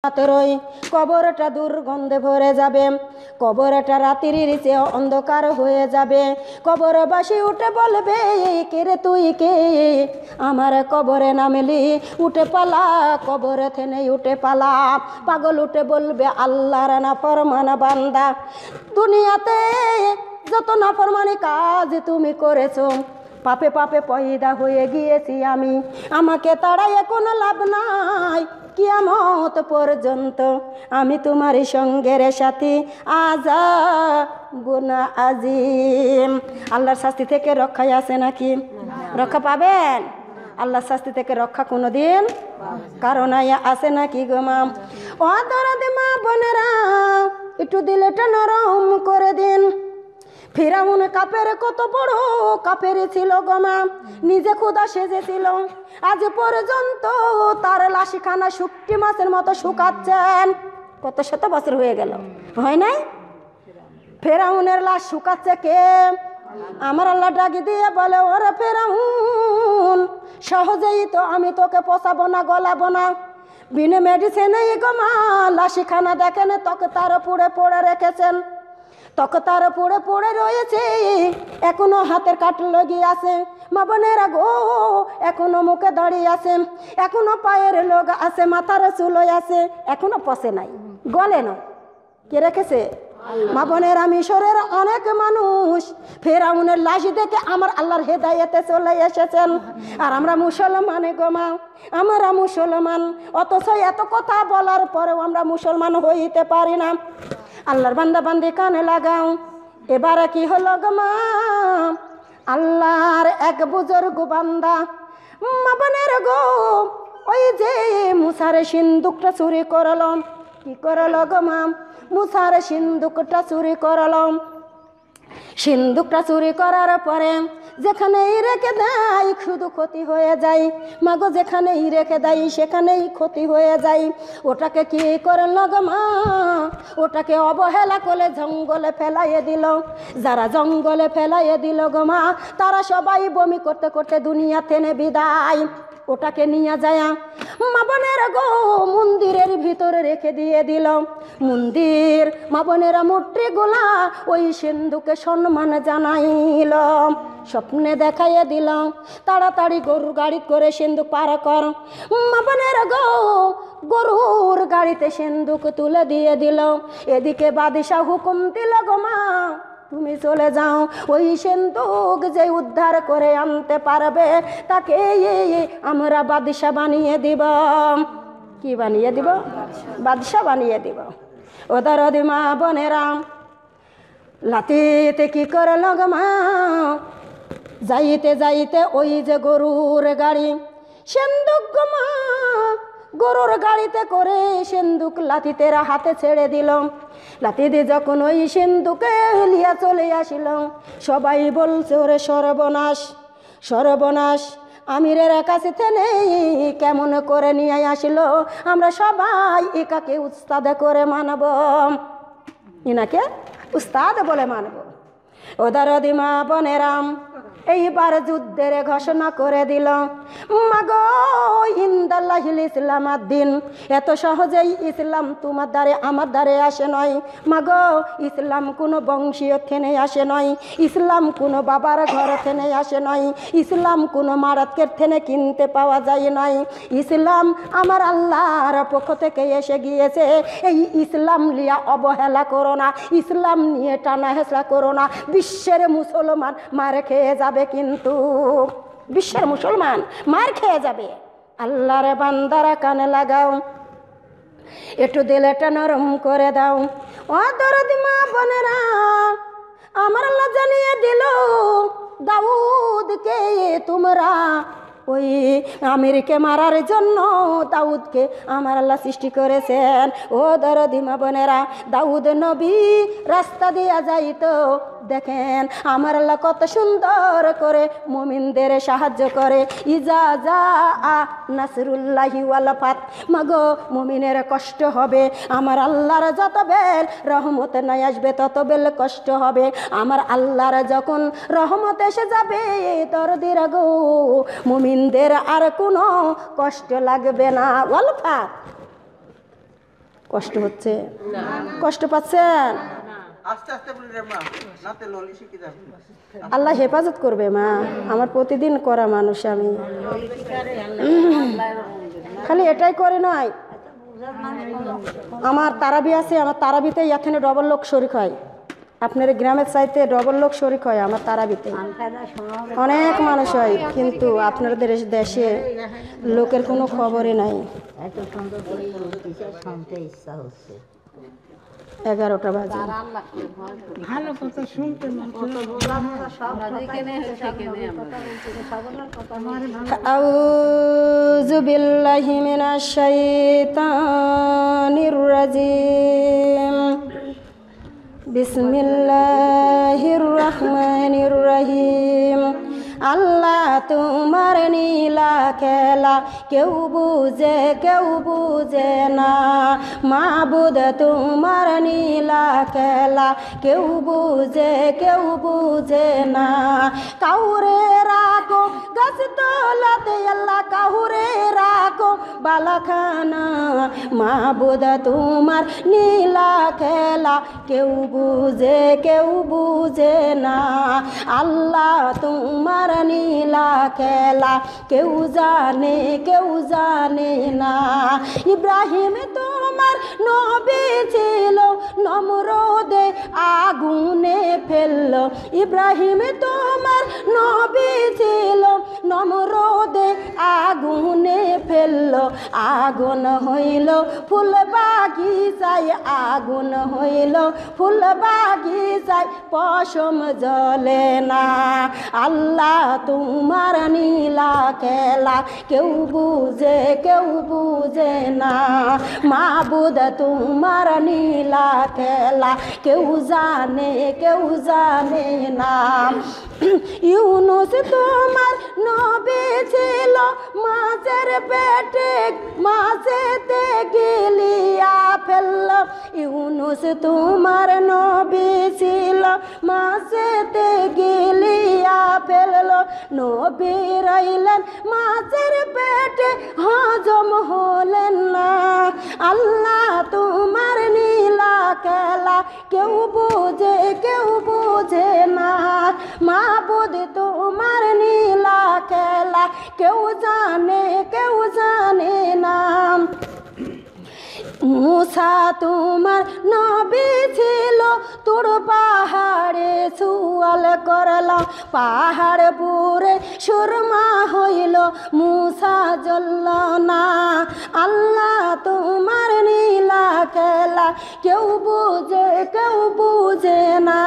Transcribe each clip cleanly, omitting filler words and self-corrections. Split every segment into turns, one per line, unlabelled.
রাতেরই কবরটা দুর্গন্ধে ভরে যাবে, কবরটা রাতের চেয়ে অন্ধকার হয়ে যাবে। কবরবাসী উঠে বলবে, কে রে তুই কে, আমার কবরে নামলি, উঠে পালা, কবরে থেনে উঠে পালা। পাগল উঠে বলবে, আল্লাহর নাফরমান বান্দা, দুনিয়াতে যত নাফরমানি কাজ তুমি করেছো, পাপে পাপে পয়দা হয়ে গিয়েছি আমি, আমাকে তাড়াইয়ে কোনো লাভ নাই, কিয়ামত পর্যন্ত আমি তোমার সঙ্গের সাথী, আযাবুন আযীম। আল্লাহর শাস্তি থেকে রক্ষায় আছে নাকি? রক্ষা পাবেন? আল্লাহর শাস্তি থেকে রক্ষা কোনোদিন কারণ আছে নাকি গো মা? ও দরদি মা বোনেরা, একটু দিলটা নরম করে দিন। ফিরাউন কাপের কত বড় কাপের ছিল গো মা, নিজে খোদা সেজেছিল, আজ পর্যন্ত তার লাশিখানা শুকটি মাছের মতো শুকাচ্ছেন। কত শত বছর হয়ে গেল, হয় নাই? ফেরাউনের লাশ শুকাচ্ছে কে? আমার আল্লাহ ডাকি দিয়ে বলে, ওরে ফেরাউন, সহজেই তো আমি তোকে পোষাবো না, গলাবো না, বিনা মেডিসিনেই গো মা লাশিখানা দেখেন, তোকে তার পুড়ে পড়ে রেখেছেন, তোকে তার পুড়ে পড়ে রয়েছে, এখনো হাতের কাট লগিয়ে আছে, মা বোনেরা গো, এখনো মুখে দাঁড়িয়ে আছে, এখনো পায়ের লোক আছে, মাথার চুলো আছে, এখনো পচে নাই, গলে নয়। কে রেখেছে? মা বোনেরা, মিশরের অনেক মানুষ ফেরাউনের লাশ দেখে আমার আল্লাহর হেদায়েতে চলে এসেছেন, আর আমরা মুসলমান গো মা, আমরা মুসলমান, অথচ এত কথা বলার পরেও আমরা মুসলমান হইতে পারি না। আল্লাহর বান্দা বান্দি কানে লাগাও, এবারে কি হলো গো মা? আল্লাহর এক বুজুর্গ বান্দা, মা বোনের গো, ওই যে মুসার সিন্দুকটা চুরি করলাম। কি করলো গো মা? মুসার সিন্দুকটা চুরি করলাম। সিন্দুকটা চুরি করার পরে যেখানেই রেখে দেয় শুধু ক্ষতি হয়ে যায়, মাগো যেখানেই রেখে দেয় সেখানেই ক্ষতি হয়ে যায়। ওটাকে কি করলো গো মা? ওটাকে অবহেলা করে জঙ্গলে ফেলাইয়ে দিল। যারা জঙ্গলে ফেলাইয়ে দিল গো মা, তারা সবাই বমি করতে করতে দুনিয়া থেকে বিদায়। ওটাকে নিয়ে যায় মা বোনেরা গো মন্দিরের ভিতরে রেখে দিয়ে দিল। মন্দির মা বোনেরা মূর্তিগুলা ওই সিন্ধুকে সম্মান জানাইল, স্বপ্নে দেখাইয়ে দিল, তাড়াতাড়ি গরুর গাড়ি করে সিন্ধুক পার কর। মা বোনেরা গো গরুর গাড়িতে সিন্ধুক তুলে দিয়ে দিল। এদিকে বাদশাহ হুকুম দিল গো মা, তুমি চলে যাও, ওই সিন্ধুক যে উদ্ধার করে আনতে পারবে তাকে আমরা বাদশা বানিয়ে দিব। কি বানিয়ে দিব? বাদশা বানিয়ে দিব। ও দরদি মা বোনেরা, লাতিতে কি করলো গো মা? যাইতে যাইতে ওই যে গরুর গাড়ি, সিন্ধুক গো মা, গরুর গাড়িতে করে সিন্ধুক লাতিতেরা হাতে ছেড়ে দিল। লাতি দিয়ে যখন ওই সিন্ধুকে লিয়া চলে আসিল, সবাই বলছে, ওরে সর্বনাশ, সর্বনাশ, আমিরের কাছে নেই কেমন করে নিয়ে আসিল, আমরা সবাই একাকে উস্তাদ করে মানব, ইনাকে উস্তাদ বলে মানব। ও দরদি মা বোনেরাম, এইবার যুদ্ধের ঘোষণা করে দিল। মাগো ইনদাল্লাহিল ইসলাম আদ্দিন, এত সহজেই ইসলাম তোমার দ্বারে আমার দ্বারে আসে নয়। মাগো ইসলাম কোনো বংশীয় থেনে আসে নয়, ইসলাম কোনো বাবার ঘর থেনে আসে নয়, ইসলাম কোনো মারাতকের থেনে কিনতে পাওয়া যায় নয়, ইসলাম আমার আল্লাহর পক্ষ থেকে এসে গিয়েছে। এই ইসলাম লিয়া অবহেলা করো না, ইসলাম নিয়ে টানা হেঁচড়া করো না, বিশ্বের মুসলমান মার খেয়ে যাবে, কিন্তু বিশ্বের মুসলমান মার খেয়ে যাবে। আল্লাহর বান্দারা কানে লাগাও, একটু দিলটা নরম করে দাও। ও দরদি মা বোনেরা, আমার আল্লাহ জানিয়ে দিল দাউদকে তোমরা ওই আমিরকে মারার জন্য দাউদকে আমার আল্লাহ সৃষ্টি করেছেন। ও দরদি মা বোনেরা, দাউদ নবী রাস্তা দিয়া যাইতো, দেখেন আমার আল্লাহ কত সুন্দর করে মুমিনদের সাহায্য করে। ইজা জা নাসরুল্লাহি ওয়াল ফাত, মাগো মুমিনের কষ্ট হবে, আমার আল্লাহর যত বেল রহমত নাই আসবে তত বেল কষ্ট হবে। আমার আল্লাহর যখন রহমত এসে যাবে, দরদিরা গো মুমিনদের আর কোনো কষ্ট লাগবে না। ওয়াল ফাত, কষ্ট হচ্ছে? কষ্ট পাচ্ছেন?
আস্তে আস্তে বলি রে মা, নাতে ললি শিখে যাবে।
আল্লাহ হেফাজত করবে মা, আমার প্রতিদিন করা মানুষ আমি, খালি এটাই করে নয়, আমার তারাবি আছে, আমার তারাবিতে এখানে ডবল লোক শরিক হয়, আপনার গ্রামের চাইতে ডবল লোক শরিক হয় আমার তারাবিতে, অনেক মানুষ হয়, কিন্তু আপনাদের দেশে লোকের কোনো খবরই নাই। 11টা বাজে।
ভালো কথা শুনতে
আউযু বিল্লাহি মিনাশ শাইতানির রাজিম। বিসমিল্লাহির রহমানির রহিম। আল্লাহ তোমার নীলা খেলা কেউ বুঝে না, মাবুদ তোমার নীলা খেলা কেউ বুঝে না। কাউরে রাখো গাছ তলাতে আল্লাহ, কাউরে রাখো বালাখানা, মাবুদ তোমার নীলা খেলা কেউ বুঝে না। আল্লাহ তোমার নীলা খেলা কেউ জানে না। ইব্রাহিম তোমার নবী ছিল, নমরুদে আগুনে ফেলল। ইব্রাহিম তোমার নবী ছিল, নমরুদে আগুনে ফেলল। আগুন হইল ফুল বাগিচায়, আগুন হইল ফুল বাগিচায়, পশম জ্বলে না। আল্লাহ তোমার নীলা খেলা কেউ বুঝে না, মাবুদ তোমার নীলা খেলা কেউ জানে না। ইউনুস তোমার নবী ছিল, মাছের পেটে মাছেতে গিলিয়া ফেলল। ইউনুস তোমার নবী ছিল, মাছেতে গিলিয়া ফেলল। নবী রইলেন মাছের পেটে, হজম হলেন না। আল্লাহ তোমার নীলা খেলা কেউ বুঝে না, মাবুদ তোমার নীলা খেলা কেউ জানে না। মুসা তোমার নবী ছিল, তোর পাহাড়ে সুয়াল করলাম, পাহাড় পুরে সুরমা হইল, মুসা জ্বলল না। আল্লাহ তোমার নীলা খেলা কেউ বুঝে না,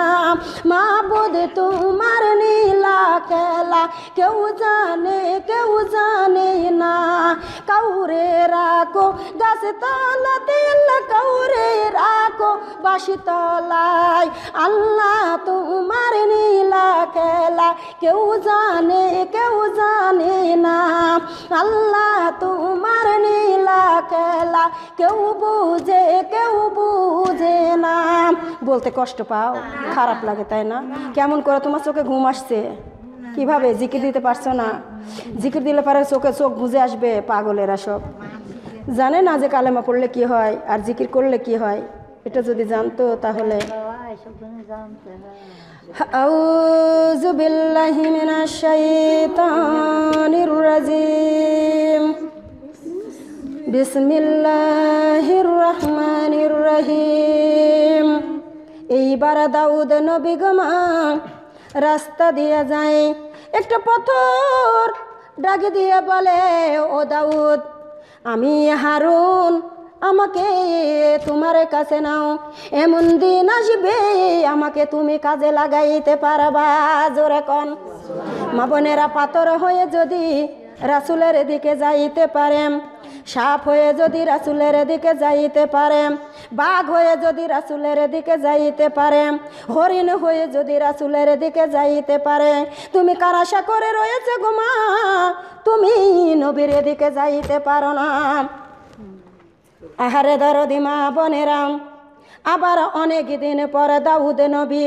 মাবুদ তোমার নীলা খেলা কেউ জানে না। কাউরে রাখো গাছ তলাতে আল্লাহ, কাউরে রাখো বাসি তলায়। আল্লাহ তোমার নীলা খেলা কেউ জানে না। আল্লাহ তোমার নীলা খেলা কেউ বুঝে না। বলতে কষ্ট পাও, খারাপ লাগে তাই না? কেমন করে তোমার চোখে ঘুম আসছে? কিভাবে জিকির দিতে পারছো না? জিকির দিলে পারে চোখ বুঝে আসবে। পাগলেরা সব জানে না যে কালেমা পড়লে কি হয় আর জিকির করলে কি হয়। এটা যদি জানতো তাহলে। আউযু বিল্লাহি মিনাশ শাইতানির রাজিম। বিসমিল্লাহির রহমানির রহিম। এইবার দাউদ নবী গমা রাস্তা দিয়ে যায়, একটা পাথর ডাকে দিয়ে বলে, ও দাউদ, আমি হারুন, আমাকে তোমার কাছে নাও। এমন দিন আসবে আমাকে তুমি কাজে লাগাইতে পারবা। জোরে কোন মা বোনেরা, পাথর হয়ে যদি রাসূলের দিকে যাইতে পারে, সাপ হয়ে যদি রাসূলের দিকে যাইতে পারে, বাঘ হয়ে যদি রাসূলের দিকে যাইতে পারে, হরিণ হয়ে যদি রাসূলের দিকে যাইতে পারে, তুমি কার আশা করে রয়েছে গো মা? তুমি নবীর দিকে যাইতে পারো না। আহারে দরদি মা বোনেরা, আবার অনেক দিন পর দাউদ নবী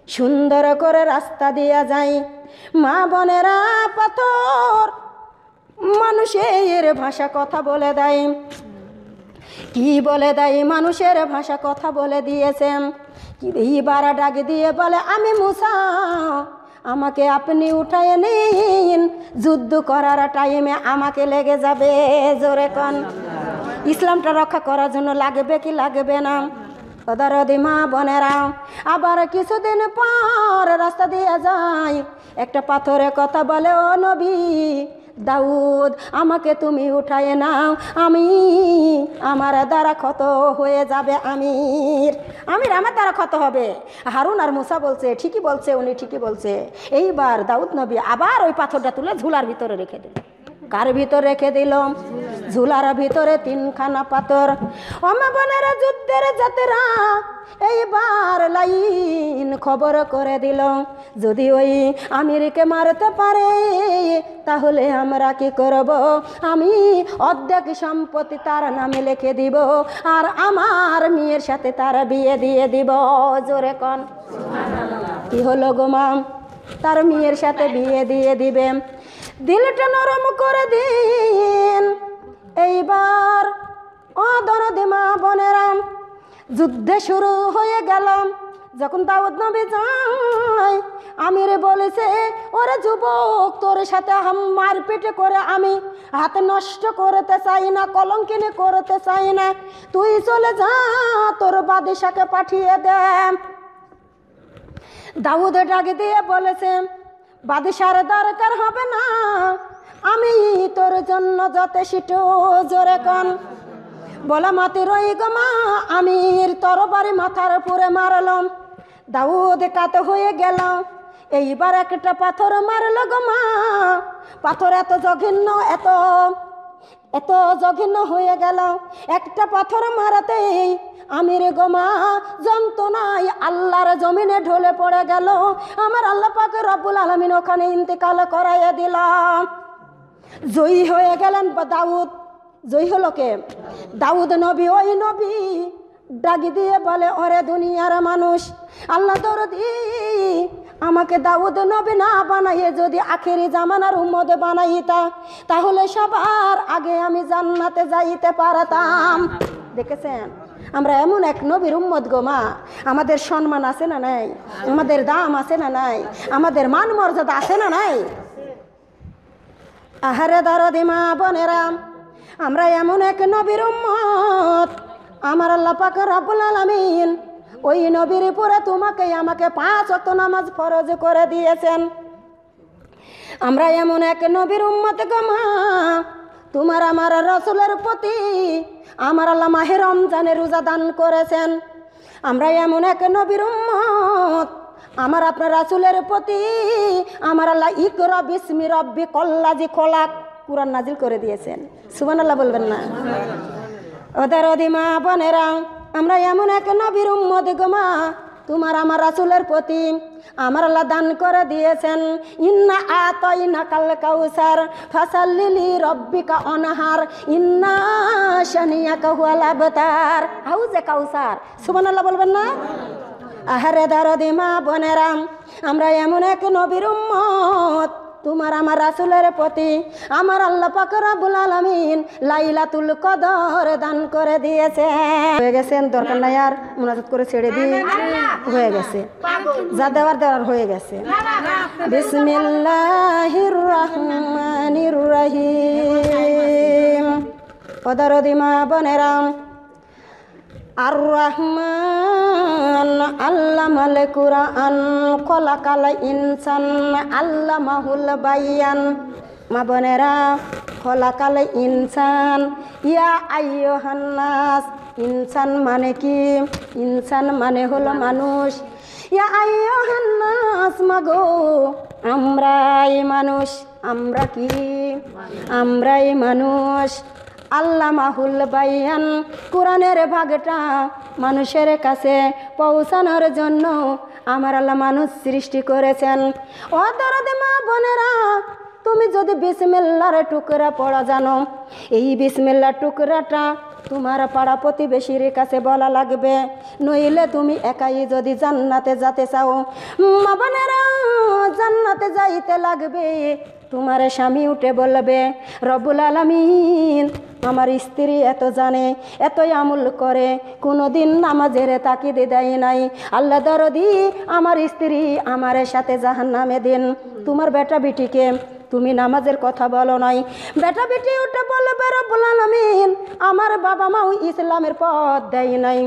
সুন্দর করে রাস্তা দিয়া যায়। মা বোনেরা, পাথর মানুষের ভাষা কথা বলে দেয়। কি বলে দেয় মানুষের ভাষা কথা বলে দিয়েছেন। কি এইবার ডাক দিয়ে বলে আমি মুসা, আমাকে আপনি উঠায় নিন, যুদ্ধ করার টাইমে আমাকে লেগে যাবে। জোরে কন, ইসলামটা রক্ষা করার জন্য লাগবে কি লাগবে না? ওদারদি মা বোনেরা, আবার কিছুদিন পর রাস্তা দিয়ে যায়, একটা পাথরে কথা বলে, ও নবী দাউদ, আমাকে তুমি উঠায় নাও, আমি আমার দ্বারা ক্ষত হয়ে যাবে। আমির আমার দ্বারা ক্ষত হবে। হারুন আর মুসা বলছে ঠিকই বলছে, উনি ঠিকই বলছে। এইবার দাউদ নবী আবার ওই পাথরটা তুলে ঝুলার ভিতরে রেখে দিল। কার ভিতর রেখে দিল? ঝুলার ভিতরে 3খানা পাথর। ওমা বোনেরা, যুদ্ধের যাত্রা এইবার লাইন খবর করে দিল, যদি ওই আমিরকে মারতে পারে তাহলে আমরা কি করব? আমি অর্ধেক সম্পত্তি তার নামে লিখে দিব, আর আমার মেয়ের সাথে তার বিয়ে দিয়ে দিব। জোরে কন, কি হলো গো মা? তার মেয়ের সাথে বিয়ে দিয়ে দিবে। দিলটা নরম করে দিন। এইবার ও দরদি মা বোনেরা, যুদ্ধে শুরু হয়ে গেল। যখন দাউদ নবী যায়, আমিরে বলেছে, ওরে যুবক, তোর সাথে মারপিট করে আমি হাতে নষ্ট করতে চাই না, কলঙ্কিনী করতে চাই না, তুই চলে যা, তোর বাদশাকে পাঠিয়ে দে। দাউদ ডাক দিয়ে বলেছে, বাদশার দরকার হবে না, আমি তোর জন্য যথেষ্ট। জোরে কন, বলা মাতি রই গো মা, আমির তরবারি মাথার উপরে মারলাম। দাউদ কাত হয়ে গেল। এইবার একটা পাথর মারল গো মা। পাথর এত জঘন্য, এত এত জঘন্য হয়ে গেল। একটা পাথর মারাতেই আমির গো মা যন্ত্রণায় আল্লাহর জমিনে ঢলে পড়ে গেল। আমার আল্লাহ পাক রব্বুল আলামিন ওখানে ইন্তেকাল করাইয়া দিলাম। জয়ী হয়ে গেলেন দাউদ। জয়ী হলো কে? দাউদ নবী। ওই নবী ডাকি দিয়ে বলে, ওরে দুনিয়ার মানুষ, আল্লাহ দরদি আমাকে দাউদ নবী না বানাইয়ে যদি আখেরি জামানার উম্মত বানাইতা, তাহলে সবার আগে আমি জান্নাতে যাইতে পারতাম। দেখেছেন, আমরা এমন এক নবীর উম্মত গো মা, আমাদের সম্মান আছে না নাই? আমাদের দাম আছে না নাই? আমাদের মান মর্যাদা আছে না নাই? আহারে দরদি মা বোনেরা, আমরা এমন এক নবীর উম্মত, আমার আল্লাহ পাক রব্বুল আলামিন ওই নবীর উপরে তোমাকে আমাকে 5 ওয়াক্ত নামাজ ফরজ করে দিয়েছেন। আমরা এমন এক নবীর উম্মত গো মা, তোমার আমার রাসূলের প্রতি আমার আল্লাহ মাহে রমজানের রোজা দান করেছেন। আমরা এমন এক নবীর উম্মত, আমার আপনার রাসূলের প্রতি আমার আল্লাহ ইকরা বিসমি রাব্বিকাল্লাযী খলাক কুরআন নাজিল করে দিয়েছেন। সুবহানাল্লাহ বলবেন না? ওদের অধিমা বোনেরা, আমরা এমন এক নবীর উম্মত গো মা, তোমার আমার রাসূলের প্রতি আমার আল্লাহ দান করে দিয়েছেন, ইন্না আতাইনাকাল কাউসার ফাসাল্লি লিরাব্বিকা অনহার ইন্না শানিয়াকা হুয়াল আবতার। হাউজে কাউসার। সুবহানাল্লাহ বলবেন না? আহারে দরদি মা বোনেরা, আমরা এমন এক নবীর উম্মত, তোমার আমার রাসূলের প্রতি আমার আল্লাহ পাক রব্বুল আলামিন লাইলাতুল কদর দান করে দিয়েছে। হয়ে গেছেন, দরকার নাই আর মুনাজাত করে ছেড়ে দিই। হয়ে গেছে, যা দেওয়ার হয়ে গেছে। বিসমিল্লাহির রহমানির রহিম। ওদরদি মা বোনেরা, আর রহমান আল্লামাল কুরআন খলাকাল ইনসান আল্লামাহুল বায়ান। মা বোনেরা, খলাকাল ইনসান, ইয়া আইয়ুহান নাস। ইনসান মানে কি? ইনসান মানে হলো মানুষ। ইয়া আইয়ুহান নাস, মাগো আমরাই মানুষ। আমরা কি? আমরাই মানুষ। আল্লামাহুল বায়ান, কোরআনের ভাগটা মানুষের কাছে পৌঁছানোর জন্য আমার আল্লাহ মানুষ সৃষ্টি করেছেন। ও দরদি মা বোনেরা, তুমি যদি বিসমিল্লাহর টুকরা পড়া জানো, এই বিসমিল্লাহর টুকরাটা তোমার পাড়া প্রতিবেশীর কাছে বলা লাগবে, নইলে তুমি একাই যদি জান্নাতে যেতে চাও, মা বোনেরা জান্নাতে যাইতে লাগবে। তোমার স্বামী উঠে বলবে, রব্বুল আলামিন আমার স্ত্রী এত জানে, এতই আমল করে, কোনো দিন নামাজের তাকিদে দেয় নাই। আল্লাহ দরদি আমার স্ত্রী আমার সাথে জাহান্নামে দিন। তোমার বেটা বিটিকে তুমি নামাজের কথা বলো নাই, বেটা বেটি উঠে বলবে রব্বুল আলামিন আমার বাবা মাও ইসলামের পথ দেয় নাই,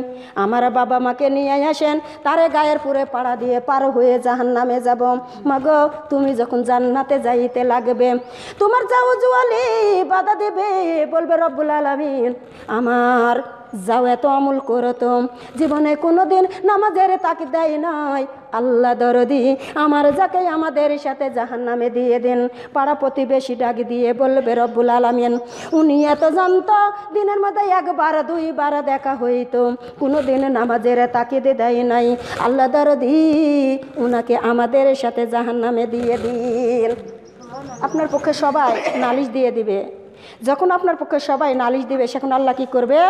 আমার বাবা মাকে নিয়ে আসেন, তারে গায়ের পুরে পাড়া দিয়ে পার হয়ে জাহান্নামে যাব। মাগো তুমি যখন জান্নাতে যাইতে লাগবে, তোমার যাও জুয়ালি বাধা দেবে, বলবে রব্বুল আলামিন আমার যাও এত আমল করো তো জীবনে কোনো দিন নামাজের তাকিদ দেয় নাই, আল্লাহ দরদি আমার যাকে আমাদের সাথে জাহান্নামে দিয়ে দিন। পাড়া প্রতিবেশী ডাক দিয়ে বলবে রব্বুল আলামিন উনি এত জানতো, দিনের মধ্যে একবার দুইবার দেখা হইতো, কোনো দিন নামাজের তাকিদে দেয় নাই, আল্লাহ দরদি উনাকে আমাদের সাথে জাহান্নামে দিয়ে দিন। আপনার পক্ষে সবাই নালিশ দিয়ে দিবে, যখন আপনার পক্ষে সবাই নালিশ দিবে সেখন আল্লাহ কি করবে?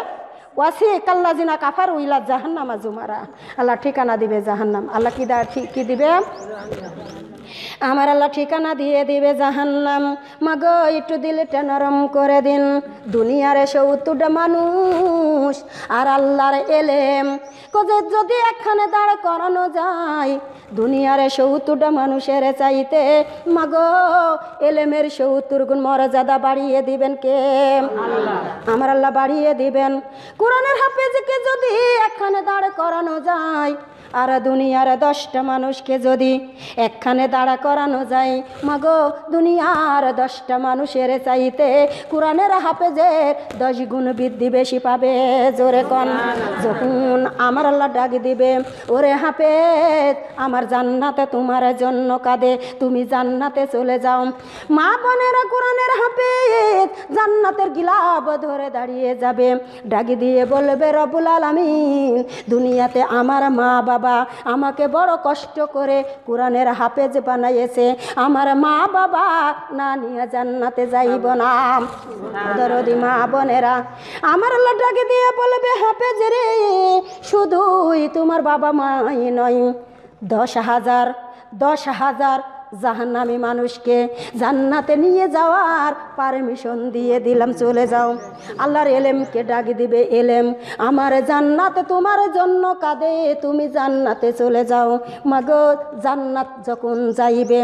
ওয়াসি কাল্লাজিনা কাফার উইলা জাহান্নামা জুমারা, আল্লাহ ঠিকানা দিবে জাহান্নাম। আল্লাহ কি দিবে? আমার আল্লাহ ঠিকানা দিয়ে দিবে জাহান্নাম। মাগো একটু দিলটা নরম করে দিন। দুনিয়ারে 70টা মানুষ আর আল্লাহর এলেম কোজে যদি একখানে দাঁড় করানো যায়, দুনিয়ারে 70টা মানুষের চাইতে মাগো এলেমের 70 গুণ মর্যাদা বাড়িয়ে দিবেন কে? আল্লাহ। আমার আল্লাহ বাড়িয়ে দিবেন। কোরআনের হাফেজকে যদি একখানে দাঁড় করানো যায়, আর দুনিয়ার 10টা মানুষকে যদি একখানে দাঁড়া করানো যায়, মাগো দুনিয়ার 10টা মানুষের চাইতে কোরআনের হাফেজের 10 গুণ বৃদ্ধি বেশি পাবে। জোরে কন। যখন আমার আল্লাহ ডাক দিবে ওরে হাফেজ আমার জান্নাতে তোমার জন্য কাঁদে, তুমি জান্নাতে চলে যাও। মা বোনেরা কোরআনের হাফেজ জান্নাতের গিলাব ধরে দাঁড়িয়ে যাবে, ডাক দিয়ে বলবে রব্বুল আলামিন দুনিয়াতে আমার মা বাবা আমাকে বড় কষ্ট করে কোরআনের হাফেজ বানাইছে, আমার মা বাবা না নিয়ে জান্নাতে যাইব না। দরদি মা বোনেরা আমার আল্লাহ ডাকে দিয়ে বলবে হাফেজ রে শুধুই তোমার বাবা মাই নয়, 10,000 জাহান্নামী মানুষকে জান্নাতে নিয়ে যাওয়ার পারমিশন দিয়ে দিলাম, চলে যাও। আল্লাহর এলেমকে ডাক দিবে এলেম আমার জান্নাতে তোমার জন্য কাঁদে, তুমি জান্নাতে চলে যাও। মাগো জান্নাত যখন যাইবে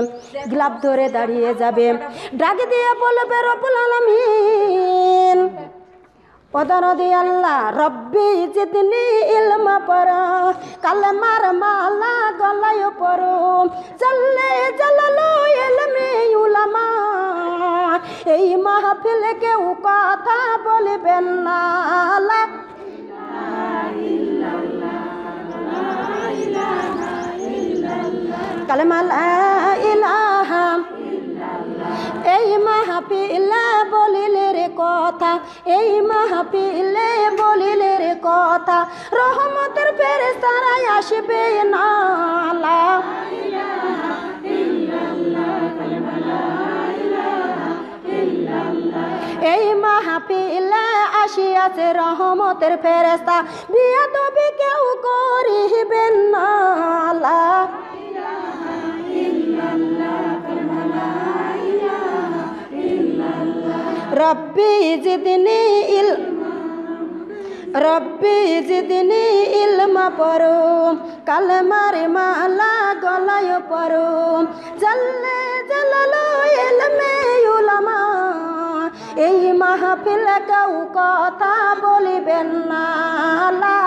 গ্লাব ধরে দাঁড়িয়ে যাবে, ডাক দিয়ে বলবে রব্বুল আলামিন পদরদি আল্লাহ রব্বি জিদনি ইলমা পড়ো, কালেমার মালা গলায় পড়ো, জাল্লে জালালো ইলমে উলামা, এই মাহফিলে কেউ কথা বলবেন না। কালেমা লা ইলাহা এই মাহফিলে বলিলে রে কথা, এই মাহফিলে বলিলে রে কথা, রহমতের ফেরেশতারা আসবে না। লা ইলাহা ইল্লাল্লাহ কালেমা লা ইলাহা ইল্লাল্লাহ এই মাহফিলে আসিয়াছে রহমতের ফেরেশতা, বিয়াদবি কেউ করিবেন না। লা ইলাহা ইল্লাল্লাহ কালেমা লা রব্বি জিদনি ইলমা পড়ো, কালেমার মালা গলায় পড়ো, জাল্লে জালালো ইলমে উলামা, এই মাহফিলে কেউ কথা বলিবেন না। লা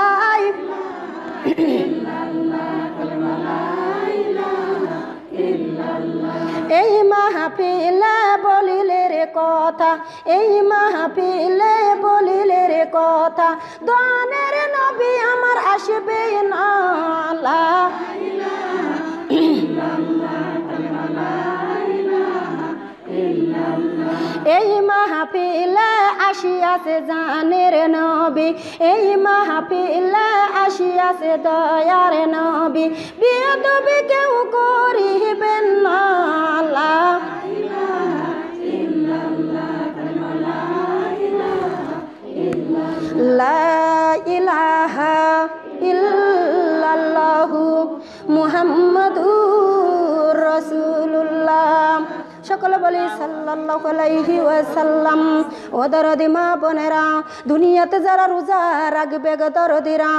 এই মাহফিলে বলিলে রে কথা, এই মাহফিলে বলিলে রে কথা, দোয়ানের নবী আমার আসবে না। লা ইলাহা ইল্লাল্লাহ কালেমা লা ইলাহা ইল্লাল্লাহ এই মাহফিলে আসিয়াছে জানের নবী, এই মাহফিলে আসিয়াছে দয়ার নবী, বিয়াদবি কেউ করিবেন না। লা ইলাহা ইল্লাল্লাহ কালেমা লা ইলাহা ইল্লাল্লাহ লা ইলাহা ইল্লাল্লাহু মুহাম্মাদুর রাসূলুল্লাহ। সকলে বলি সাল্লাল্লাহু আলাইহি ওয়াসাল্লাম। ও দরদি মা বোনেরা, দুনিয়াতে যারা রোজা রাখবে গো দরদিরা,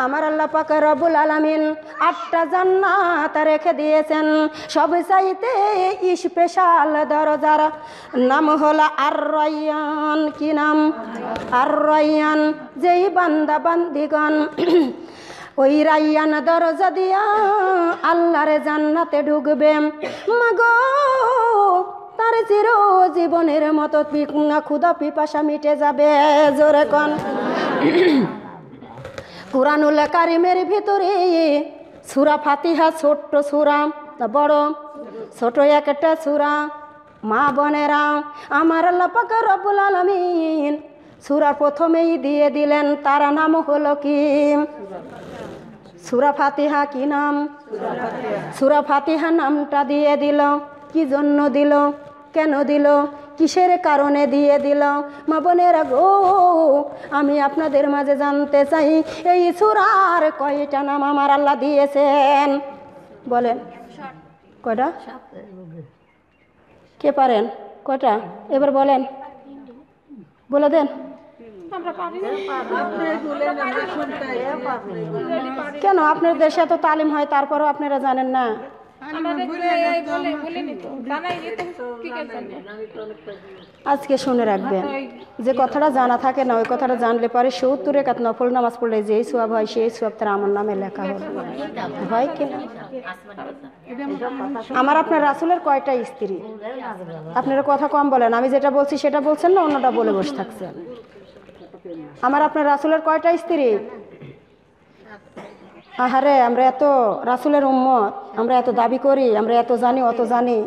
আমার আল্লাহ পাক রব্বুল আলামিন 8টা জান্নাত রেখে দিয়েছেন। সব চাইতে স্পেশাল দরজার নাম হলো আর রায়্যান। কি নাম? আর রায়্যান। যেই বান্দা বান্দিগণ ওই রায়্যান দরজা দিয়া আল্লাহর জান্নাতে ঢুকবে, মাগো তার চির জীবনের মতো ক্ষুধা পিপাসা মিটে যাবে। জোরে কোন। কুরআনুল কারীমের ভিতরে সূরা ফাতিহা ছোট্ট সূরা, বড় ছোট একটা সূরা। মা বোনেরা, আমার আল্লাহ পাক রব্বুল আলামিন সূরা প্রথমেই দিয়ে দিলেন, তার নাম হলো কি? সূরা ফাতিহা। কি নাম? সূরা ফাতিহা নামটা দিয়ে দিল। কি জন্য দিল? কেন দিল? কিসের কারণে দিয়ে দিল? মা বোনেরা গো, আমি আপনাদের মাঝে জানতে চাই এই সূরার কয়টা নাম আমার আল্লাহ দিয়েছেন? বলেন কয়টা? কে পারেন কয়টা? এবার বলেন, বলে দেন। কেন আপনার দেশে এত তালিম হয়, তারপরও আপনারা জানেন না? আজকে শুনে রাখবেন, যে কথাটা জানা থাকে না ওই কথাটা জানলে পরে 70 রাকাত নফল নামাজ পড়লে যেই সওয়াব হয় সেই সওয়াব তার আমার নামে লেখা হবে। হয় কি না? আমার আপনার রাসূলের কয়টা স্ত্রী? আপনারা কথা কম বলেন, আমি যেটা বলছি সেটা বলছেন না, অন্যটা বলে বসে থাকছেন। আমার আপনার রাসূলের কয়টা স্ত্রী? আহারে, আমরা এত রাসূলের উম্মত, আমরা এত দাবি করি, আমরা এত জানি অত জানি।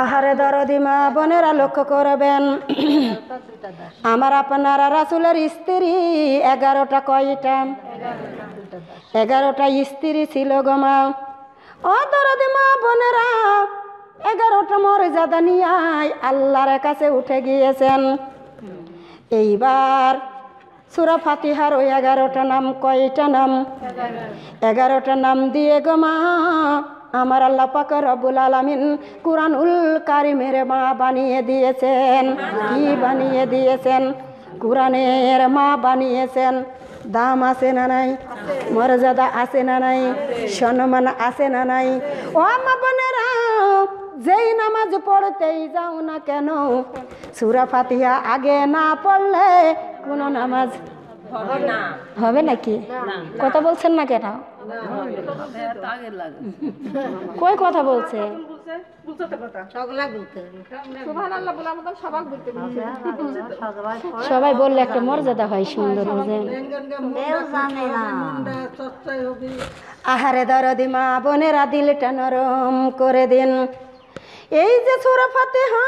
আহারে দরদি মা বোনেরা লক্ষ্য করবেন, আমার আপনারা রাসূলের স্ত্রী 11টা। কয়টা? 11টা স্ত্রী ছিল গো মা। ও দরদি মা বোনেরা, 11টা মর্যাদা নিয়ে আল্লাহর কাছে উঠে গিয়েছেন। এইবার সূরা ফাতিহার ওই 11টা নাম কয়টা নাম? 11টা নাম দিয়ে গো মা আমার আল্লাহ পাক রব্বুল আলামিন কুরআনুল কারীমের মা বানিয়ে দিয়েছেন। কি বানিয়ে দিয়েছেন? কুরআনের মা বানিয়েছেন। দাম আছে না নাই? মর্যাদা আছে না নাই? সম্মান আছে না নাই? ও মা বোনেরা, যেই নামাজ পড়তেই যাও না কেন, সূরা ফাতিহা আগে না পড়লে কোনো নামাজ হবে নাকি? কথা বলছেন না কেন? কই কথা বলছে? সবাই বললে একটা মর্যাদা হয়, সুন্দর। বুঝেন? আহারে দরদি মা বোনেরা, দিলটা নরম করে দিন। এই যে সূরা ফাতিহা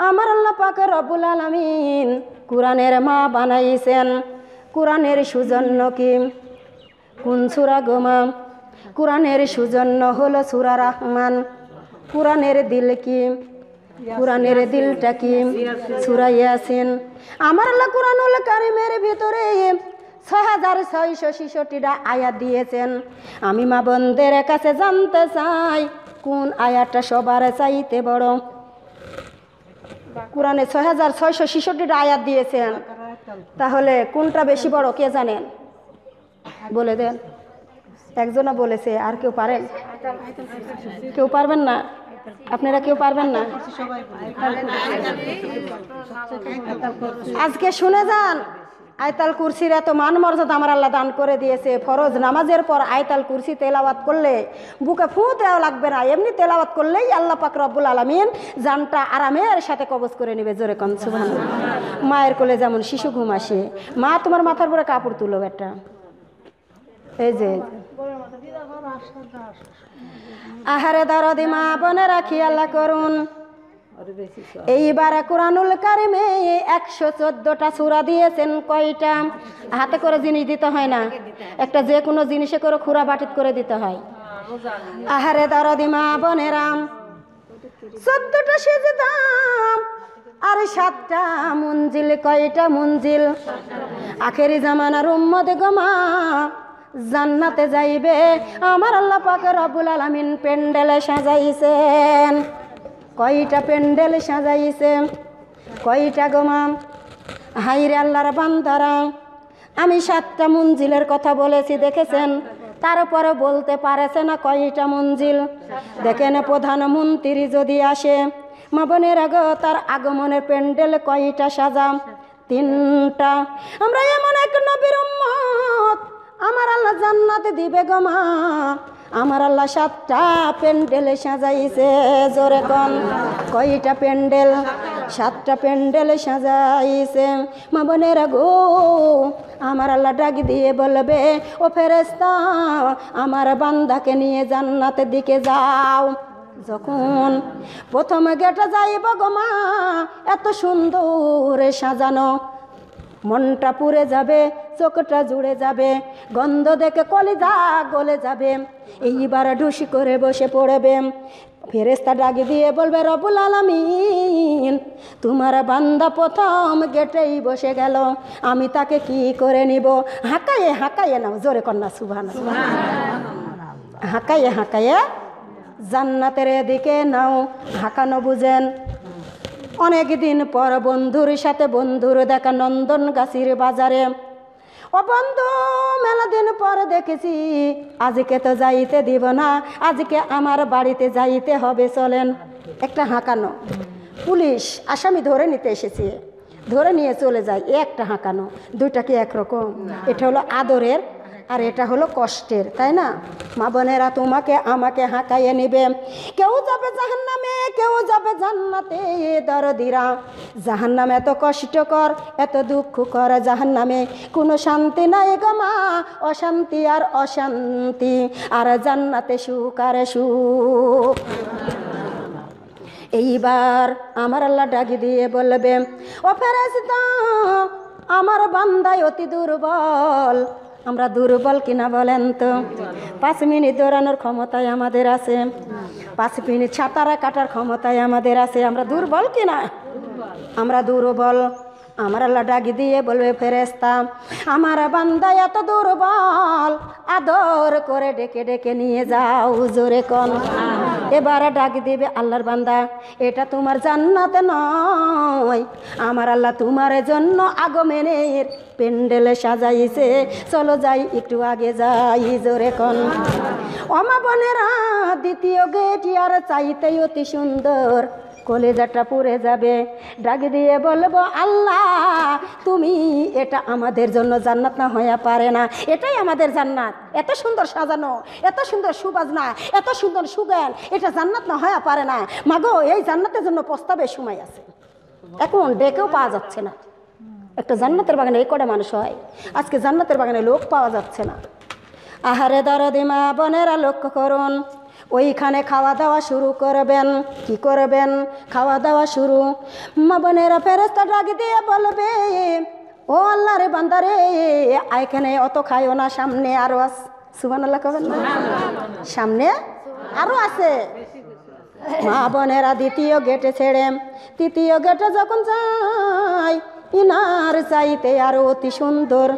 আমার আল্লাহ পাক রব্বুল আলামিন কুরআনের মা বানাইছেন। কুরআনের সুজন্য কি? কোন সূরা গো মা? কুরআনের সুজন্য হলো সূরা রহমান। কুরআনের দিল কি? কুরআনের দিলটা কি? সূরা ইয়াসিন। আমার আল্লাহ কুরআনুল কারীমের ভিতরে 6666টা আয়াত দিয়েছেন। আমি মা বোনদের কাছে জানতে চাই, কোন আয়াতটা সবার চাইতে বড়? কুরআনে 6666টা আয়াত দিয়েছেন, তাহলে কোনটা বেশি বড় কে জানেন? বলে দেন। একজনা বলেছে, আর কেউ পারেন? কেউ পারবেন না? আপনারা কেউ পারবেন না? আজকে শুনে যান, আয়াতুল কুরসির এত মান মর্যাদা আমার আল্লাহ দান করে দিয়েছে। ফরজ নামাজের পর আয়াতুল কুরসি তেলাওয়াত করলে বুকে ফু দেওয়া লাগবে না, এমনি তেলাওয়াত করলেই আল্লাহ পাক রব্বুল আলামিন জানটা আরামের সাথে কবজ করে নেবে। জোরে কোন সুবহানাল্লাহ। মায়ের কোলে যেমন শিশু ঘুম আসে, মা তোমার মাথার উপরে কাপড় তুলো বেটা, এই যে। আহারে দরদি মা বোনেরা খেয়াল করুন, এইবার কুরআনুল কারীমে 114টা সূরা দিয়েছেন। কয়টা? হাতে করে জিনিস দিতে হয় না, একটা যে কোনো জিনিসে করে খুরা বাটিত করে দিতে হয়। আহারে দরদি মা বোনেরা, 14টা সিজদা আর 7টা মঞ্জিল। কয়টা মঞ্জিল? আখেরি জামানার উম্মত গো মা জান্নাতে যাইবে। আমার আল্লাহ পাক রব্বুল আলামিন প্যান্ডেলে সাজাইছেন। কয়টা প্যান্ডেল সাজাইছে? কয়টা গো মা? হাইরে আল্লাহর বান্দারা, আমি 7টা মঞ্জিলের কথা বলেছি, দেখেছেন? তারপরে বলতে পারেছে না কয়টা মঞ্জিল? দেখেন, প্রধানমন্ত্রী যদি আসে, মা বোনেরা গো, তার আগমনের প্যান্ডেল কয়টা সাজা? 3টা। আমরা এমন এক নবীর উম্মত, আমার আল্লাহ জান্নাতে দিবে গো মা। আমার আল্লাহ 7টা প্যান্ডেল সাজাইছে। জোরে কোন কয়টা প্যান্ডেল? 7টা প্যান্ডেল সাজাইছে। মা বোনেরা গো, আমার আল্লাহ ডাক দিয়ে বলবে, ও ফেরেশতা, আমার বান্দাকে নিয়ে জান্নাতের দিকে যাও। যখন প্রথম গেটে যাইব গো মা, এত সুন্দর সাজানো, মনটা পুড়ে যাবে, চোখটা জুড়ে যাবে, গন্ধ দেখে কলিজা গলে যাবে। এইবার ঢুসি করে বসে পড়বে। ফেরেশতা ডাক দিয়ে বলবে, রব্বুল আলামিন, তোমার বান্দা প্রথম গেটেই বসে গেল, আমি তাকে কি করে নিব? হাঁকায়ে হাঁকায়ে নাও, জোরে কন্যা সুবহানাল্লাহ, হাঁকায়ে হাঁকায়ে জান্নাতের দিকে নাও। হাঁকানো বুঝেন? অনেক দিন পর বন্ধুর সাথে বন্ধুর দেখা নন্দনগাছির বাজারে। ও বন্ধু, মেলা দিন পর দেখেছি, আজকে তো যাইতে দিব না, আজকে আমার বাড়িতে যাইতে হবে, চলেন। একটা হাঁকানো। পুলিশ আসামি ধরে নিতে এসেছে, ধরে নিয়ে চলে যায়, একটা হাঁকানো। দুইটা কি একরকম? এটা হলো আদরের আর এটা হলো কষ্টের, তাই না? মা বোনেরা, তোমাকে আমাকে হাঁকাইয়ে নিবে। কেউ যাবে জাহান্নামে, কেউ যাবে জান্নাতে। দরদিরা, জাহান্নাম এত কষ্টকর, এত দুঃখকর, জাহান্নামে কোনো শান্তি নাই গো মা, অশান্তি আর অশান্তি। আর জান্নাতে সুখ আর সুখ। এইবার আমার আল্লাহ ডাকি দিয়ে বলবে, ও ফেরেশতা, আমার বান্দায় অতি দুর্বল। আমরা দুর্বল কিনা বলেন তো? 5 মিনিট দৌড়ানোর ক্ষমতায় আমাদের আছে, 5 মিনিট সাঁতারা কাটার ক্ষমতায় আমাদের আছে। আমরা দুর্বল কিনা? আমরা দুর্বল। আমার আল্লাহ ডাকি দিয়ে বলবে, ফেরেশতা, আমার বান্দা এত দুর্বল, আদর করে ডেকে ডেকে নিয়ে যাও। জোরে কোন। এবার ডাক দিবে আল্লাহর বান্দা, এটা তোমার জান্নাতে নয়, আমার আল্লাহ তোমার জন্য আগমনের প্যান্ডেলে সাজাইছে, চলো যাই, একটু আগে যাই। জোরে কোন। ওমা বোনেরা, দ্বিতীয় গেট আর চাইতে অতি সুন্দর, কলেজাটা পুড়ে যাবে। ডাক দিয়ে বলবো, আল্লাহ, তুমি এটা আমাদের জন্য জান্নাত না হয়ে পারে না, এটাই আমাদের জান্নাত। এত সুন্দর সাজানো, এত সুন্দর সুবাজনা, এত সুন্দর সুগান, এটা জান্নাত না হয়ে পারে না। মাগো, এই জান্নাতের জন্য প্রস্তাবের সময় আছে, এখন ডেকেও পাওয়া যাচ্ছে না। একটা জান্নাতের বাগানে এই কটা মানুষ হয়, আজকে জান্নাতের বাগানে লোক পাওয়া যাচ্ছে না। আহারে দরদি মা বোনেরা, লক্ষ্য করুন, ওইখানে খাওয়া দাওয়া শুরু করবেন। কি করবেন? খাওয়া দাওয়া শুরু। মা বোনেরা, ফেরেশতা ডাক দিয়ে বলবে, ও আল্লাহ রে বান্দারে, এখানে অত খাইও না, সামনে আরো আছে। সুবহানাল্লাহ কবেন না? সামনে আরো আছে। মা বোনেরা দ্বিতীয় গেটে ছেড়ে তৃতীয় গেটে যখন যায়, ইনার চাইতে আরো অতি সুন্দর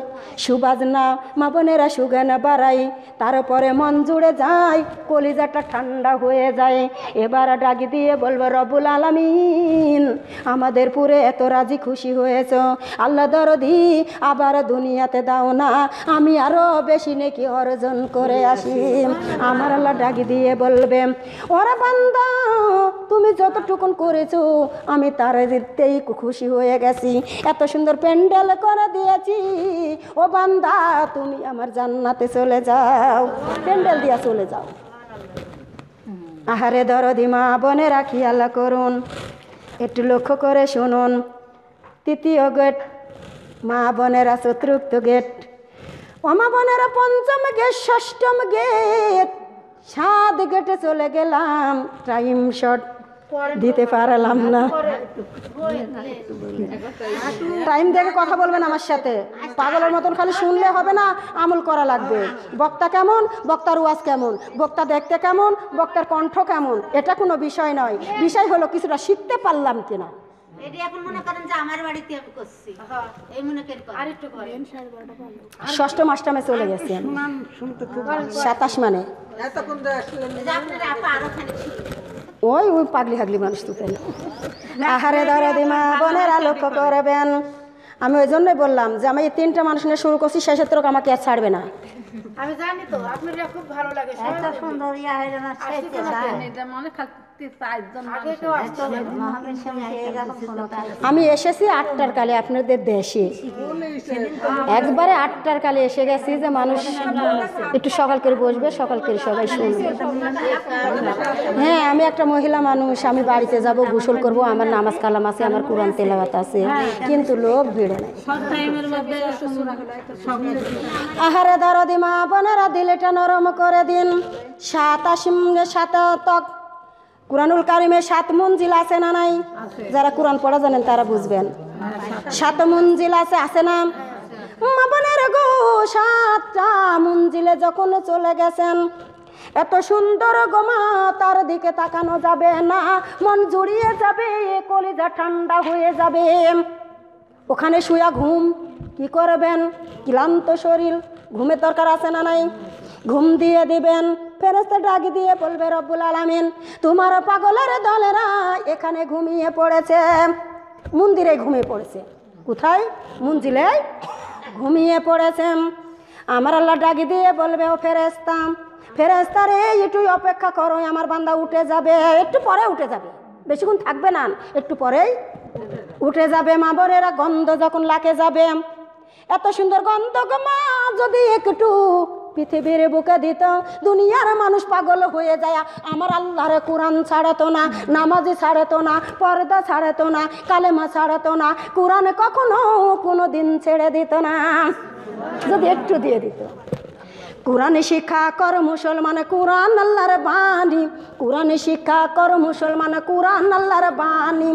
সুবাজনা, মা বোনেরা সুগান বাড়াই, তারপরে মন জুড়ে যায়, কলিজাটা ঠান্ডা হয়ে যায়। এবার ডাক দিয়ে বলবো, রব্বুল আলামিন, আমাদের পুরে এত রাজি খুশি হয়েছ, আল্লাহ দরদি, আবার দুনিয়াতে দাও না, আমি আরো বেশি নেকি অর্জন করে আসি। আমার আল্লাহ ডাক দিয়ে বলবে, ওরা বান্দা, তুমি যতটুকুন করেছো আমি তার দিতেই খুশি হয়ে গেছি, এত সুন্দর প্যান্ডেল করে দিয়েছি। ও বান্দা, তুমি আমার জান্নাতে চলে যাও, প্যান্ডেল দিয়া চলে যাও। আহারে দরদি মা বোনেরা, খেয়াল করুন, একটু লক্ষ্য করে শুনুন। তৃতীয় গেট মা বোনেরা, চতুর্থ গেট ও মা বোনেরা, পঞ্চম গেট, ষষ্ঠম গেট, 7 গেটে চলে গেলাম। টাইম শর্ট, দিতে পারলাম না। টাইম দেখে কথা বলবেন আমার সাথে, পাগলের মতন খালি শুনলে হবে না, আমল করা লাগবে। বক্তা কেমন, বক্তার ওয়াজ কেমন, বক্তা দেখতে কেমন, বক্তার কণ্ঠ কেমন, এটা কোনো বিষয় নয়। বিষয় হলো কিছুটা শিখতে পারলাম কিনা।
এটি এখন মনে করেন যে আমার বাড়িতে আমি করছি এই মনে করেন আরেকটু করেন
ষষ্ঠ মাস্টামে চলে গেছি আমি।
নাম শুনতে খুব
27 মানে
এতক্ষণ ধরে আসলেন
যে আপনারা আপা আরো খানিক শিখবেন।
ওই পাগলি হাগলি মানুষ তো তাই। আহারে দরদি মা বোনেরা লক্ষ্য করবেন, আমি ওই জন্যই বললাম যে আমি এই 3টা মানুষ নিয়ে শুরু করছি, শেষের তরক আমাকে আর ছাড়বে না।
আমি জানি তো আপনারা খুব ভালো লাগে
এত সুন্দর ইয়া হইলো না চাইতে
এটা মনে খাতে চারজন আগে কেউ আসতো
মহাবীর স্বামী এরকম কোনো কাজ
আমি এসেছি 8টার কালে আপনাদের দেশে, একবারে 8টার কালে এসে গেছি যে মানুষ একটু সকাল করে বসবে, সকাল করে সবাই শুনবে। হ্যাঁ, আমি একটা মহিলা মানুষ, আমি বাড়িতে যাব, গোসল করব, আমার নামাজ কালাম আছে, আমার কোরআন তেলাওয়াত আছে, কিন্তু লোক ভিড়ে নাই।
সব টাইমের মধ্যে
আহারে দরদি মা বোনেরা দিলটা নরম করে দিন। 7 কুরআনুল কারিমে 7 মঞ্জিল আছে না নাই? যারা কোরআন পড়া জানেন তারা বুঝবেন। 7 মঞ্জিল আছে না মা বোনের গো? 7টা মঞ্জিলে যখন চলে গেছেন, এত সুন্দর গোমা তার দিকে তাকানো যাবে না, মন জুড়িয়ে যাবে, কলিজা ঠান্ডা হয়ে যাবে। ওখানে শুয়া ঘুম কি করবেন? ক্লান্ত শরীর, ঘুমের দরকার আছে না নাই? ঘুম দিয়ে দিবেন, ফেরেশতা ডাক দিয়ে বলবে রব্বুল আলামিন তোমার পাগলের দলেরা এখানে ঘুমিয়ে পড়েছে, মন্দিরে ঘুমিয়ে পড়েছে। কোথায়? মঞ্জিলে ঘুমিয়ে পড়েছে। আমার আল্লাহ ডাক দিয়ে বলবে ও ফেরেশতা, ফেরেশতা রে একটু অপেক্ষা করো, আমার বান্দা উঠে যাবে, একটু পরে উঠে যাবে, বেশিক্ষণ থাকবে না, একটু পরেই উঠে যাবে। মা বোনেরা গন্ধ যখন লাগে যাবে, এত সুন্দর গন্ধ গো মা, যদি একটু পৃথিবীর বুকে দিত, দুনিয়ার মানুষ পাগল হয়ে যায়। আমার আল্লাহর কোরআন ছাড়তো না, নামাজি ছাড়তো না, পর্দা ছাড়তো না, কালেমা ছাড়তো না, কোরআন কখনো কোনো দিন ছেড়ে দিত না, যদি একটু দিয়ে দিত। কোরআন শিক্ষা কর মুসলমান, কোরআন আল্লাহর বাণী, কোরআন শিক্ষা কর মুসলমান, কোরআন আল্লাহর বাণী।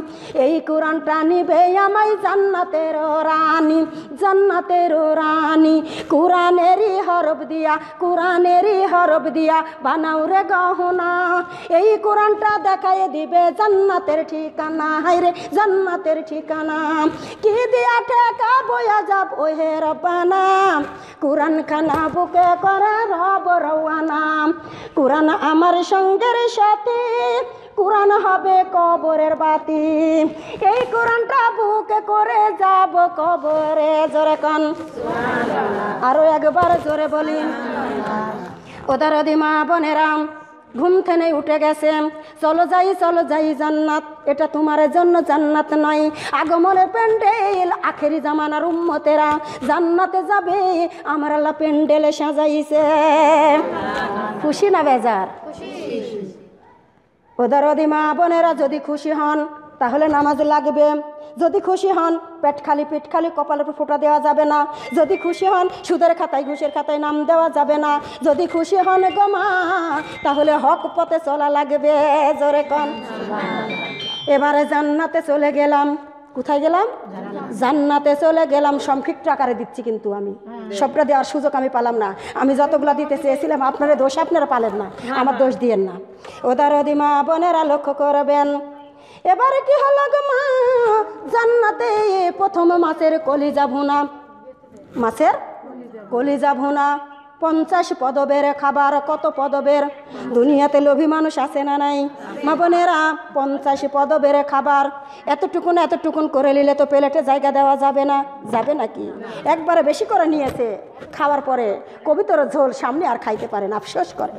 এই কোরআনটা নিবে আমায় জান্নাতের রানী, জান্নাতের রানী। কোরআনেরই হরফ দিয়া, কোরআনেরই হরফ দিয়া বানাও রে গহনা। এই কোরআনটা দেখায় দিবে জান্নাতের ঠিকানা, হায়রে জান্নাতের ঠিকানা। কি দিয়া ঠেকা বয়া যাব ওহে রব্বানা, কোরআন খানা বুকে করে রব রওয়ানা। কোরআন আমার সঙ্গের সাথে, কোরআন হবে কবরের বাতি। এই কোরআনটা বুকে করে যাব কবরে, জোরে কোন আরো একবার জোরে বলি। ওদার মা বোনেরা ঘুম থেকে উঠে গেছে, চলো যাই জান্নাত। এটা তোমার জন্য জান্নাত নয়, আগমনের প্যান্ডেল। আখেরি জামানার উম্মতেরা জান্নাতে যাবে, আমার আল্লাহ প্যান্ডেলে সাজাইছে। খুশি না বেজার? ওদার মা বোনেরা যদি খুশি হন তাহলে নামাজ লাগবে, যদি খুশি হন পেট খালি কপালের উপর ফোঁটা দেওয়া যাবে না, যদি খুশি হন সুদের খাতায় ঘুষের খাতায় নাম দেওয়া যাবে না, যদি খুশি হন গো মা তাহলে হক পথে চলা লাগবে, জোরে কোন। এবারে জান্নাতে চলে গেলাম, কোথায় গেলাম? জান্নাতে চলে গেলাম। সংক্ষিপ্ত আকারে দিচ্ছি, কিন্তু আমি সবটা দেওয়ার সুযোগ আমি পালাম না। আমি যতগুলা দিতে চেয়েছিলাম আপনারা দোষ আপনারা পালেন না, আমার দোষ দিয়েন না। ওদার মা বোনেরা লক্ষ্য করবেন, এবারে কি হলো গো মা? জান্নাতে প্রথম মাছের কলিজা ভুনা, মাছের কলিজা ভুনা। 50 পদবের খাবার। কত পদবের? দুনিয়াতে লোভী মানুষ আছে না নাই মা বোনেরা? 50 পদবের খাবার। এতটুকুন করে নিলে তো প্লেটে জায়গা দেওয়া যাবে না, যাবে নাকি? একবারে বেশি করে নিয়েছে, খাওয়ার পরে কবিতর ঝোল সামনে আর খাইতে পারে না, আফসোস করে।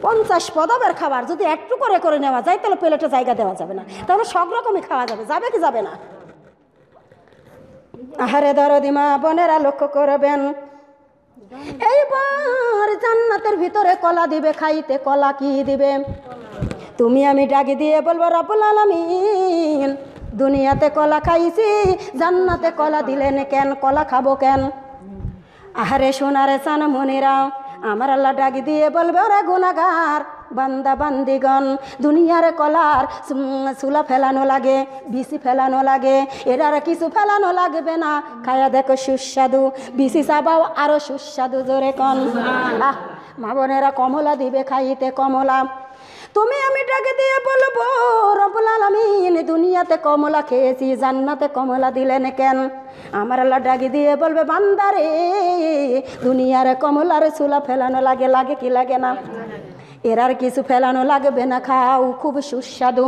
50 পদবের খাবার যদি একটু করে নেওয়া যায় তাহলে প্লেটে জায়গা দেওয়া যাবে না, তাহলে সব রকমই খাওয়া যাবে, যাবে কি যাবে না? আহারে দরদি মা বোনেরা লক্ষ্য করবেন, এইবার জান্নাতের ভিতরে কলা দিবে খাইতে। কলা কি দিবে? তুমি আমি ডাকি দিয়ে বলবো রব্বুল আলামিন দুনিয়াতে কলা খাইছি, জান্নাতে কলা দিলেন কেন? কলা খাবো কেন? আহারে সোনারে চান মনিরা, আমার আল্লাহ ডাকি দিয়ে বলবে ওরা গুনাহগার বান্দা বান্দিগণ, দুনিয়ার কলার চুলা ফেলানো লাগে, বিসি ফেলানো লাগে, এটার কিছু ফেলানো লাগবে না। খায়া দেখো সুস্বাদু, বিসি চাবাও আরো সুস্বাদু, জোরে কন। মা বোনেরা কমলা দিবে খাইতে, কমলা। তুমি আমি ডাকে দিয়ে বলবো রব্বুল আলামিন দুনিয়াতে কমলা খেয়েছি জান্নাতে কমলা দিলেন কেন? আমার আল্লাহ ডাকে দিয়ে বলবে বান্দারে দুনিয়ার কমলার চুলা ফেলানো লাগে, লাগে কি লাগে না? এর আর কিছু ফেলানো লাগবে না, খাও খুব সুস্বাদু।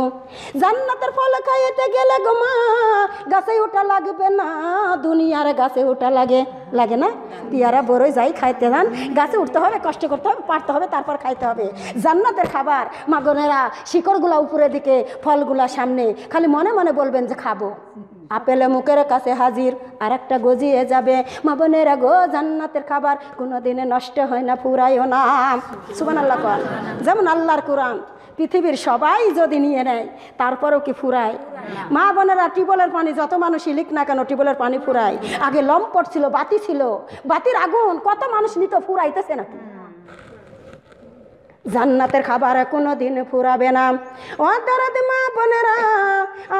জান্নাতের ফল খাইতে গেলে গো মা গাছে ওঠা লাগবে না, দুনিয়ার গাছে ওঠা লাগে, লাগে না? পিয়ারা বড়ই যাই খাইতে যান, গাছে উঠতে হবে, কষ্ট করতে হবে, পারতে হবে, তারপর খাইতে হবে। জান্নাতের খাবার মা বোনেরা শিকড়গুলা উপরের দিকে, ফলগুলা সামনে, খালি মনে মনে বলবেন যে খাবো। আপেলে মুখের কাছে হাজির, আর একটা গজিয়ে যাবে। মা বোনেরা গো জান্নাতের খাবার কোনো দিনে নষ্ট হয় না, ফুরাইও না। সুবহানাল্লাহ কর। যেমন আল্লাহর কোরআন পৃথিবীর সবাই যদি নিয়ে নেয় তারপরেও কি ফুরায়? মা বোনেরা টিউবওয়েলের পানি যত মানুষই লিখ না কেন টিউবওয়েলের পানি ফুরায়। আগে লম্পট ছিল, বাতি ছিল, বাতির আগুন কত মানুষ নিত, ফুরাইতেছে নাকি? জান্নাতের খাবার কোনো দিন ফুরাবে না। ও দরদ মা বোনেরা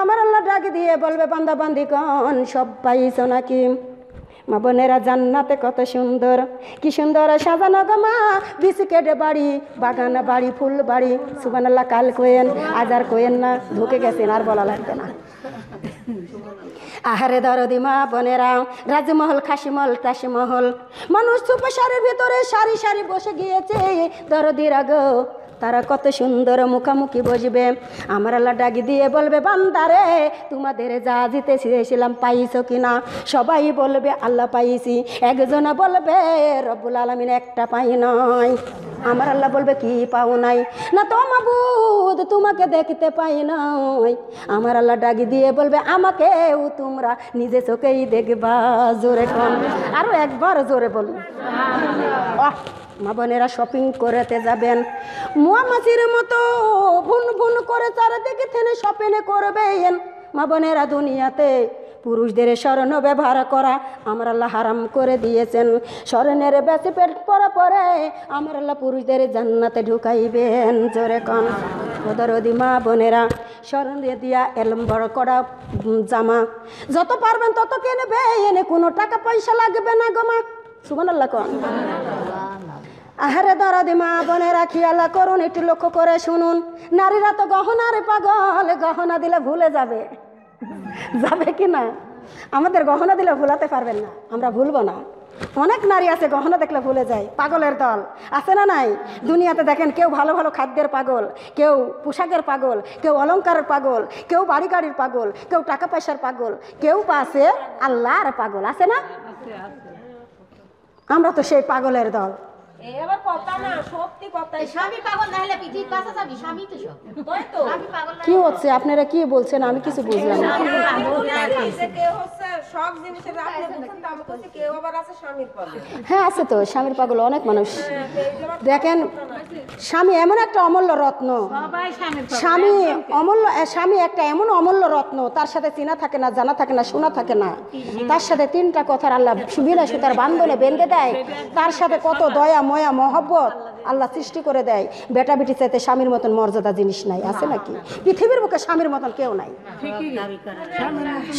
আমার আল্লাহ ডাক দিয়ে বলবে বান্দা বান্দিগণ সব পাইছো নাকি? মা বোনেরা জান্নাতে কত সুন্দর, কি সুন্দর সাজানো গো মা, বিস্কেট বাড়ি, বাগান বাড়ি, ফুল বাড়ি। সুবহানাল্লাহ। কাল কোয়েন আজ আর কোয়েন না, ঢুকে গেছেন, আর বলা লাগবে না। আহারে দরদি মা বোনেরা রাজমহল, খাসিমহল, তাজমহল, মানুষ সুপাশারের ভিতরে সারি সারি বসে গিয়েছে দরদিরা গো, তারা কত সুন্দর মুখামুখি বসবে। আমার আল্লাহ ডাকি দিয়ে বলবে বান্দারে তোমাদের যা দিতে চেয়েছিলাম পাইছো কিনা? সবাই বলবে আল্লাহ পাইছি। একজনা বলবে রব্বুল আলামিন একটা পাই নাই। আমার আল্লাহ বলবে কি পাও নাই? না তো মাবুদ তোমাকে দেখতে পাই নাই। আমার আল্লাহ ডাকি দিয়ে বলবে আমাকেও তোমরা নিজে চোখেই দেখবা। জোরে কোন, আরো একবার জোরে বলুন। মা বোনেরা শপিং করতে যাবেন, মৌমাছির মতো ভুন ভুন করে চারিদিকে থেনে শপিং করবেন। মা বোনেরা দুনিয়াতে পুরুষদের স্বর্ণ ব্যবহার করা আমার আল্লাহ হারাম করে দিয়েছেন। স্বর্ণের বেশি পেট পরে পরে আমার আল্লাহ পুরুষদের জান্নাতে ঢুকাইবেন। জোরে কন দরদি মা বোনেরা স্বর্ণ দিয়া এলম্বর করা জামা যত পারবেন তত কিনবে, এনে কোনো টাকা পয়সা লাগবে না গো মা। সুবহানাল্লাহ কন। আহারে দরদি মা বোনেরা খেয়াল করুন, একটু লক্ষ্য করে শুনুন। নারীরা তো গহনারে পাগল, গহনা দিলে ভুলে যাবে, যাবে কি না? আমাদের গহনা দিলে ভুলাতে পারবেন না, আমরা ভুলবো না। অনেক নারী আছে গহনা দেখলে ভুলে যায়, পাগলের দল আছে না নাই? দুনিয়াতে দেখেন কেউ ভালো ভালো খাদ্যের পাগল, কেউ পোশাকের পাগল, কেউ অলংকারের পাগল, কেউ বাড়ি গাড়ির পাগল, কেউ টাকা পয়সার পাগল, কেউ বা আছে আল্লাহর পাগল, আছে না? আমরা তো সেই পাগলের দল।
এবার কথা না, সত্যি কথা।
স্বামী পাগল না হলে পৃথিবীর পাশে যাবি, স্বামী তো সব।
তাই তো।
স্বামী পাগল না
কি হচ্ছে আপনারা কি বলছেন আমি কিছু বুঝলাম না।
কেউ হচ্ছে সব জিনিসের আপনি বলছেন, তো আমি বলছি কেউ আবার আছে স্বামীর পাগল।
হ্যাঁ আছে তো, স্বামীর পাগল অনেক মানুষ। দেখেন স্বামী এমন একটা অমূল্য রত্ন, স্বামী অমূল্য, স্বামী একটা এমন অমূল্য রত্ন, তার সাথে চেনা থাকে না, জানা থাকে না, শোনা থাকে না। তার সাথে তিনটা কথার আল্লাহ বিনা সুতার বান্ধনে বেঁধে দেয়। তার সাথে কত দয়া ময়া মহব্বত আল্লাহ সৃষ্টি করে দেয়। বেটা বেটি চাইতে স্বামীর মতন মর্যাদা জিনিস নাই, আছে নাকি? পৃথিবীর বুকে স্বামীর মতন কেউ নাই।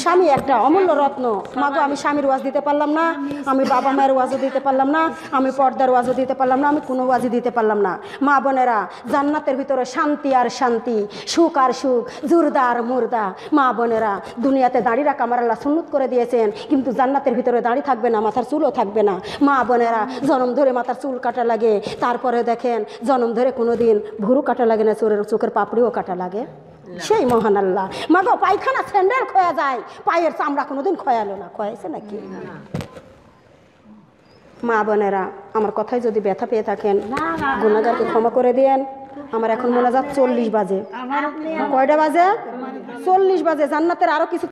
স্বামী একটা অমূল্য রত্ন। মাগো আমি স্বামীর ওয়াজ দিতে পারলাম না, আমি বাবা মায়ের ওয়াজও দিতে পারলাম না, আমি পর্দার ওয়াজও দিতে পারলাম না, আমি কোনো ওয়াজই দিতে পারলাম না। মা বোনেরা জান্নাতের ভিতরে শান্তি আর শান্তি, সুখ আর সুখ, জুরদা আর মুর্দা। মা বোনেরা দুনিয়াতে দাড়ি রাখা আমার আল্লাহ সুন্নত করে দিয়েছেন, কিন্তু জান্নাতের ভিতরে দাড়ি থাকবে না, মাথার চুলও থাকবে না। মা বোনেরা জনম ধরে মাথার চুল কাটা লাগে, তারপরে দেখেন জনম ধরে কোনো দিন ভুরু কাটা লাগে না, চোখের পাপড়িও কাটা লাগে। সেই মহান আল্লাহ। মাগো পায়খানা স্যান্ডেল খোয়া যায়, পায়ের চামড়া কোনোদিন খয়ালো না, খয়াইছে নাকি? মা বোনেরা আমার কথায় যদি ব্যথা পেয়ে থাকেন গুনাহগারকে ক্ষমা করে দিয়েন। আমার এখন মোনাজাত 40 বাজে। কয়টা বাজে? 40 বাজে। জান্নাতের আরো কিছু